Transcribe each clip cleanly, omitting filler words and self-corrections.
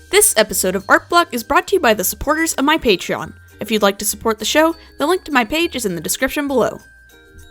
This episode of Art Block is brought to you by the supporters of my Patreon. If you'd like to support the show, the link to my page is in the description below.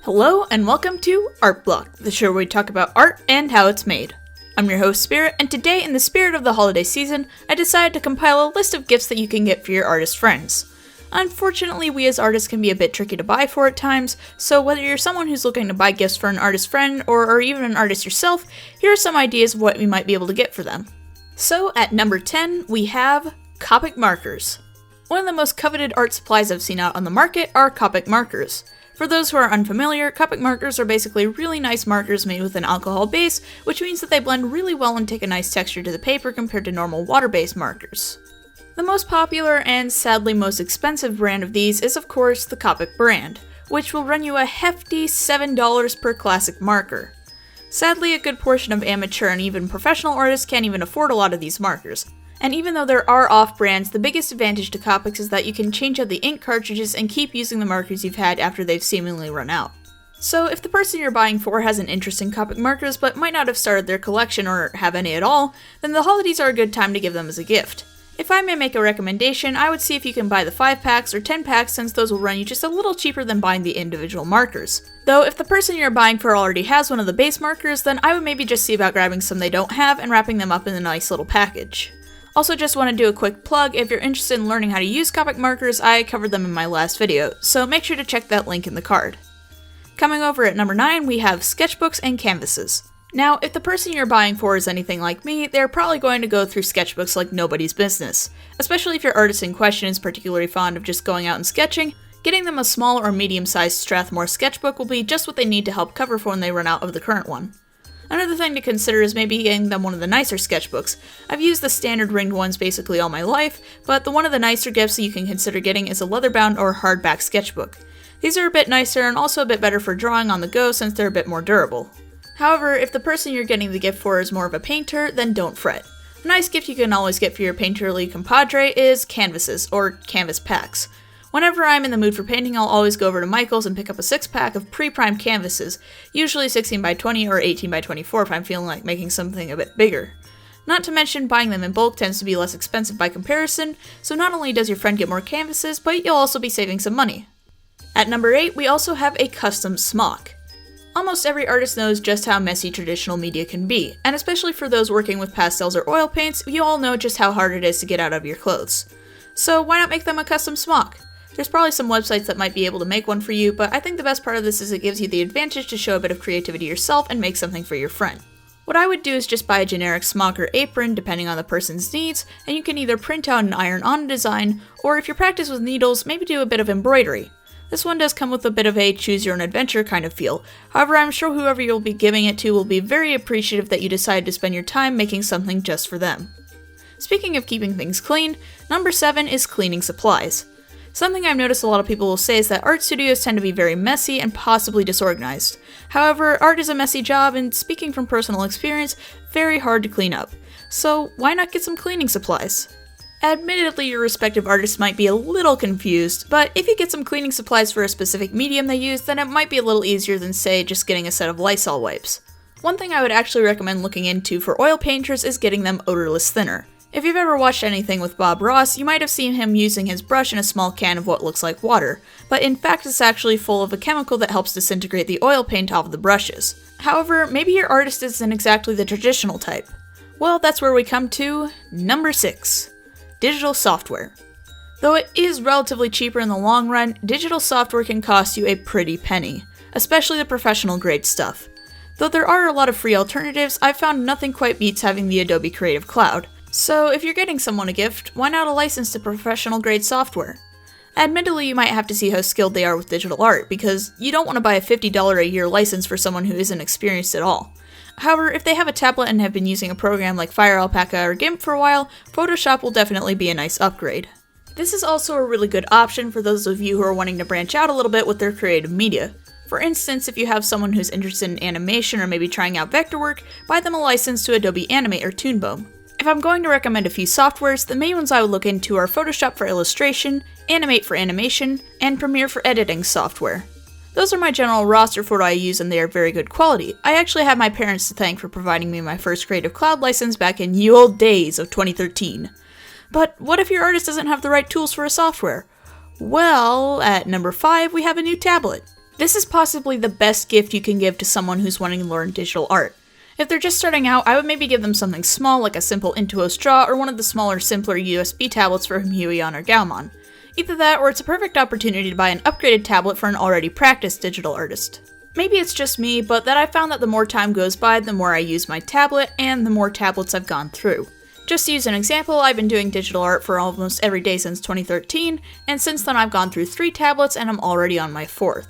Hello and welcome to Art Block, the show where we talk about art and how it's made. I'm your host Spirit, and today, in the spirit of the holiday season, I decided to compile a list of gifts that you can get for your artist friends. Unfortunately, we as artists can be a bit tricky to buy for at times, so whether you're someone who's looking to buy gifts for an artist friend or even an artist yourself, here are some ideas of what we might be able to get for them. So at number 10, we have Copic Markers. One of the most coveted art supplies I've seen out on the market are Copic Markers. For those who are unfamiliar, Copic Markers are basically really nice markers made with an alcohol base, which means that they blend really well and take a nice texture to the paper compared to normal water-based markers. The most popular and sadly most expensive brand of these is of course the Copic brand, which will run you a hefty $7 per classic marker. Sadly, a good portion of amateur and even professional artists can't even afford a lot of these markers. And even though there are off-brands, the biggest advantage to Copics is that you can change out the ink cartridges and keep using the markers you've had after they've seemingly run out. So if the person you're buying for has an interest in Copic markers but might not have started their collection or have any at all, then the holidays are a good time to give them as a gift. If I may make a recommendation, I would see if you can buy the 5-packs or 10-packs, since those will run you just a little cheaper than buying the individual markers. Though if the person you're buying for already has one of the base markers, then I would maybe just see about grabbing some they don't have and wrapping them up in a nice little package. Also, just want to do a quick plug: if you're interested in learning how to use Copic markers, I covered them in my last video, so make sure to check that link in the card. Coming over at number 9, we have sketchbooks and canvases. Now, if the person you're buying for is anything like me, they're probably going to go through sketchbooks like nobody's business. Especially if your artist in question is particularly fond of just going out and sketching, getting them a small or medium-sized Strathmore sketchbook will be just what they need to help cover for when they run out of the current one. Another thing to consider is maybe getting them one of the nicer sketchbooks. I've used the standard ringed ones basically all my life, but one of the nicer gifts that you can consider getting is a leather-bound or hardback sketchbook. These are a bit nicer and also a bit better for drawing on the go since they're a bit more durable. However, if the person you're getting the gift for is more of a painter, then don't fret. A nice gift you can always get for your painterly compadre is canvases, or canvas packs. Whenever I'm in the mood for painting, I'll always go over to Michael's and pick up a 6-pack of pre-primed canvases, usually 16x20 or 18x24 if I'm feeling like making something a bit bigger. Not to mention, buying them in bulk tends to be less expensive by comparison, so not only does your friend get more canvases, but you'll also be saving some money. At number 8, we also have a custom smock. Almost every artist knows just how messy traditional media can be, and especially for those working with pastels or oil paints, you all know just how hard it is to get out of your clothes. So why not make them a custom smock? There's probably some websites that might be able to make one for you, but I think the best part of this is it gives you the advantage to show a bit of creativity yourself and make something for your friend. What I would do is just buy a generic smock or apron, depending on the person's needs, and you can either print out and iron on a design, or if you're practiced with needles, maybe do a bit of embroidery. This one does come with a bit of a choose-your-own-adventure kind of feel. However, I'm sure whoever you'll be giving it to will be very appreciative that you decided to spend your time making something just for them. Speaking of keeping things clean, number 7 is cleaning supplies. Something I've noticed a lot of people will say is that art studios tend to be very messy and possibly disorganized. However, art is a messy job and, speaking from personal experience, very hard to clean up. So why not get some cleaning supplies? Admittedly, your respective artists might be a little confused, but if you get some cleaning supplies for a specific medium they use, then it might be a little easier than, say, just getting a set of Lysol wipes. One thing I would actually recommend looking into for oil painters is getting them odorless thinner. If you've ever watched anything with Bob Ross, you might have seen him using his brush in a small can of what looks like water, but in fact it's actually full of a chemical that helps disintegrate the oil paint off of the brushes. However, maybe your artist isn't exactly the traditional type. Well, that's where we come to number 6. Digital software. Though it is relatively cheaper in the long run, digital software can cost you a pretty penny, especially the professional grade stuff. Though there are a lot of free alternatives, I've found nothing quite beats having the Adobe Creative Cloud. So if you're getting someone a gift, why not a license to professional grade software? Admittedly, you might have to see how skilled they are with digital art, because you don't want to buy a $50 a year license for someone who isn't experienced at all. However, if they have a tablet and have been using a program like Fire Alpaca or GIMP for a while, Photoshop will definitely be a nice upgrade. This is also a really good option for those of you who are wanting to branch out a little bit with their creative media. For instance, if you have someone who's interested in animation or maybe trying out vector work, buy them a license to Adobe Animate or Toonboom. If I'm going to recommend a few softwares, the main ones I would look into are Photoshop for illustration, Animate for animation, and Premiere for editing software. Those are my general roster for what I use, and they are very good quality. I actually have my parents to thank for providing me my first Creative Cloud license back in ye olde days of 2013. But what if your artist doesn't have the right tools for a software? Well, at number 5, we have a new tablet. This is possibly the best gift you can give to someone who's wanting to learn digital art. If they're just starting out, I would maybe give them something small like a simple Intuos Straw or one of the smaller, simpler USB tablets from Huion or Gaomon. Either that, or it's a perfect opportunity to buy an upgraded tablet for an already practiced digital artist. Maybe it's just me, but that I found that the more time goes by, the more I use my tablet, and the more tablets I've gone through. Just to use an example, I've been doing digital art for almost every day since 2013, and since then I've gone through 3 tablets and I'm already on my 4th.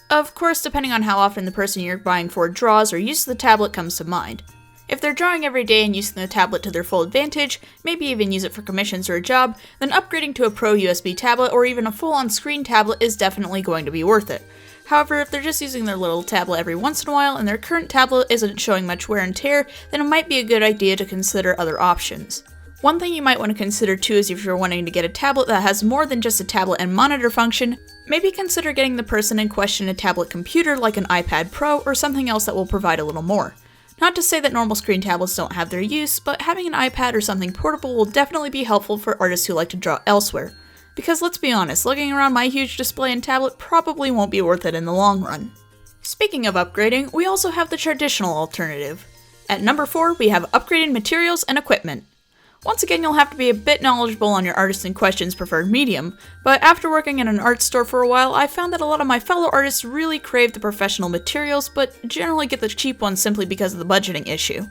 Of course, depending on how often the person you're buying for draws or uses the tablet comes to mind. If they're drawing every day and using the tablet to their full advantage, maybe even use it for commissions or a job, then upgrading to a Pro USB tablet or even a full-on screen tablet is definitely going to be worth it. However, if they're just using their little tablet every once in a while and their current tablet isn't showing much wear and tear, then it might be a good idea to consider other options. One thing you might want to consider too is if you're wanting to get a tablet that has more than just a tablet and monitor function, maybe consider getting the person in question a tablet computer like an iPad Pro or something else that will provide a little more. Not to say that normal screen tablets don't have their use, but having an iPad or something portable will definitely be helpful for artists who like to draw elsewhere. Because let's be honest, lugging around my huge display and tablet probably won't be worth it in the long run. Speaking of upgrading, we also have the traditional alternative. At number 4, we have upgraded materials and equipment. Once again, you'll have to be a bit knowledgeable on your artist in question's preferred medium, but after working in an art store for a while, I found that a lot of my fellow artists really crave the professional materials, but generally get the cheap ones simply because of the budgeting issue.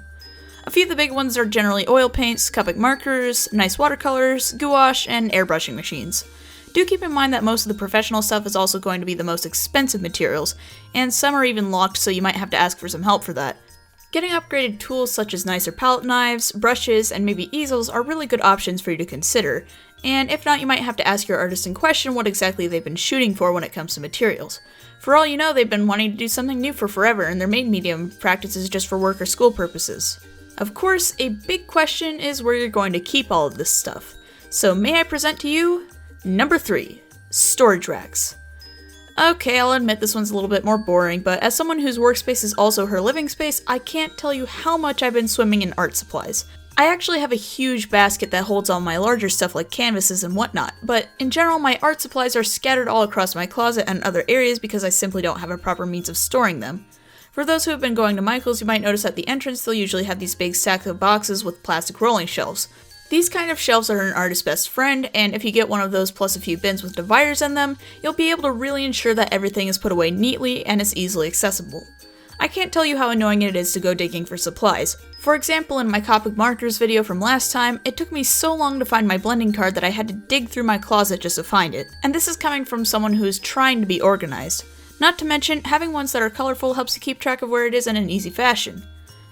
A few of the big ones are generally oil paints, Copic markers, nice watercolors, gouache, and airbrushing machines. Do keep in mind that most of the professional stuff is also going to be the most expensive materials, and some are even locked, so you might have to ask for some help for that. Getting upgraded tools such as nicer palette knives, brushes, and maybe easels are really good options for you to consider, and if not, you might have to ask your artist in question what exactly they've been shooting for when it comes to materials. For all you know, they've been wanting to do something new for forever, and their main medium practices just for work or school purposes. Of course, a big question is where you're going to keep all of this stuff. So may I present to you, number 3, storage racks. Okay, I'll admit this one's a little bit more boring, but as someone whose workspace is also her living space, I can't tell you how much I've been swimming in art supplies. I actually have a huge basket that holds all my larger stuff like canvases and whatnot, but in general my art supplies are scattered all across my closet and other areas because I simply don't have a proper means of storing them. For those who have been going to Michael's, you might notice at the entrance they'll usually have these big stacks of boxes with plastic rolling shelves. These kind of shelves are an artist's best friend, and if you get one of those plus a few bins with dividers in them, you'll be able to really ensure that everything is put away neatly and is easily accessible. I can't tell you how annoying it is to go digging for supplies. For example, in my Copic Markers video from last time, it took me so long to find my blending card that I had to dig through my closet just to find it. And this is coming from someone who's trying to be organized. Not to mention, having ones that are colorful helps you keep track of where it is in an easy fashion.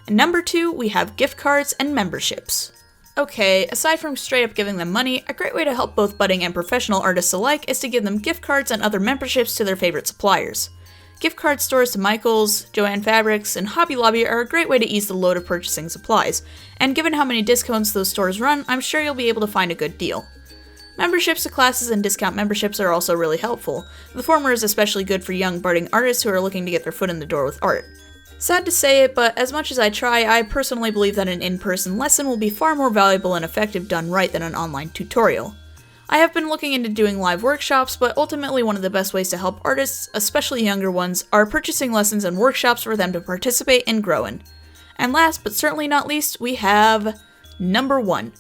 And number 2, we have gift cards and memberships. Okay, aside from straight up giving them money, a great way to help both budding and professional artists alike is to give them gift cards and other memberships to their favorite suppliers. Gift card stores to Michael's, Joann Fabrics, and Hobby Lobby are a great way to ease the load of purchasing supplies, and given how many discounts those stores run, I'm sure you'll be able to find a good deal. Memberships to classes and discount memberships are also really helpful. The former is especially good for young budding artists who are looking to get their foot in the door with art. Sad to say it, but as much as I try, I personally believe that an in-person lesson will be far more valuable and effective done right than an online tutorial. I have been looking into doing live workshops, but ultimately one of the best ways to help artists, especially younger ones, are purchasing lessons and workshops for them to participate and grow in. And last but certainly not least, we have number 1,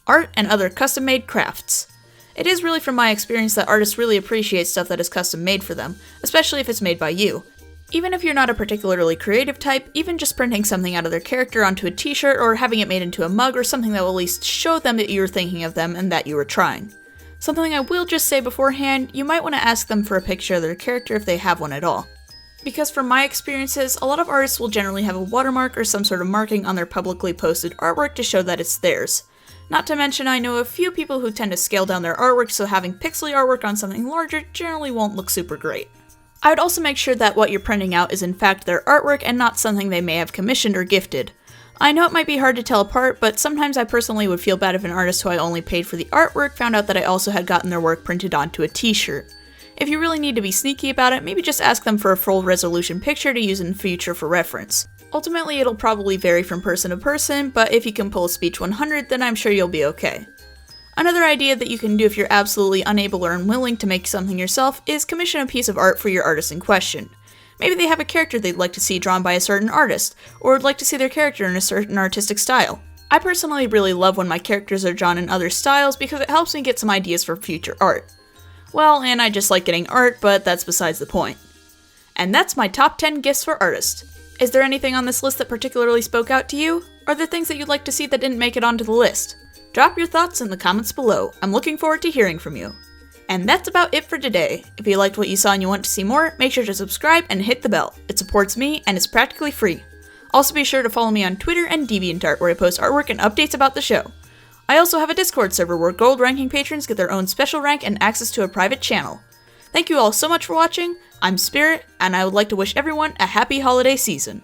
art and other custom-made crafts. It is really from my experience that artists really appreciate stuff that is custom made for them, especially if it's made by you. Even if you're not a particularly creative type, even just printing something out of their character onto a t-shirt or having it made into a mug or something that will at least show them that you were thinking of them and that you were trying. Something I will just say beforehand, you might want to ask them for a picture of their character if they have one at all. Because from my experiences, a lot of artists will generally have a watermark or some sort of marking on their publicly posted artwork to show that it's theirs. Not to mention, I know a few people who tend to scale down their artwork, so having pixely artwork on something larger generally won't look super great. I would also make sure that what you're printing out is in fact their artwork and not something they may have commissioned or gifted. I know it might be hard to tell apart, but sometimes I personally would feel bad if an artist who I only paid for the artwork found out that I also had gotten their work printed onto a t-shirt. If you really need to be sneaky about it, maybe just ask them for a full resolution picture to use in future for reference. Ultimately, it'll probably vary from person to person, but if you can pull a speech 100, then I'm sure you'll be okay. Another idea that you can do if you're absolutely unable or unwilling to make something yourself is commission a piece of art for your artist in question. Maybe they have a character they'd like to see drawn by a certain artist, or would like to see their character in a certain artistic style. I personally really love when my characters are drawn in other styles because it helps me get some ideas for future art. Well, and I just like getting art, but that's besides the point. And that's my top 10 gifts for artists. Is there anything on this list that particularly spoke out to you? Are there things that you'd like to see that didn't make it onto the list? Drop your thoughts in the comments below. I'm looking forward to hearing from you. And that's about it for today. If you liked what you saw and you want to see more, make sure to subscribe and hit the bell. It supports me and is practically free. Also be sure to follow me on Twitter and DeviantArt where I post artwork and updates about the show. I also have a Discord server where gold ranking patrons get their own special rank and access to a private channel. Thank you all so much for watching. I'm Spirit, and I would like to wish everyone a happy holiday season.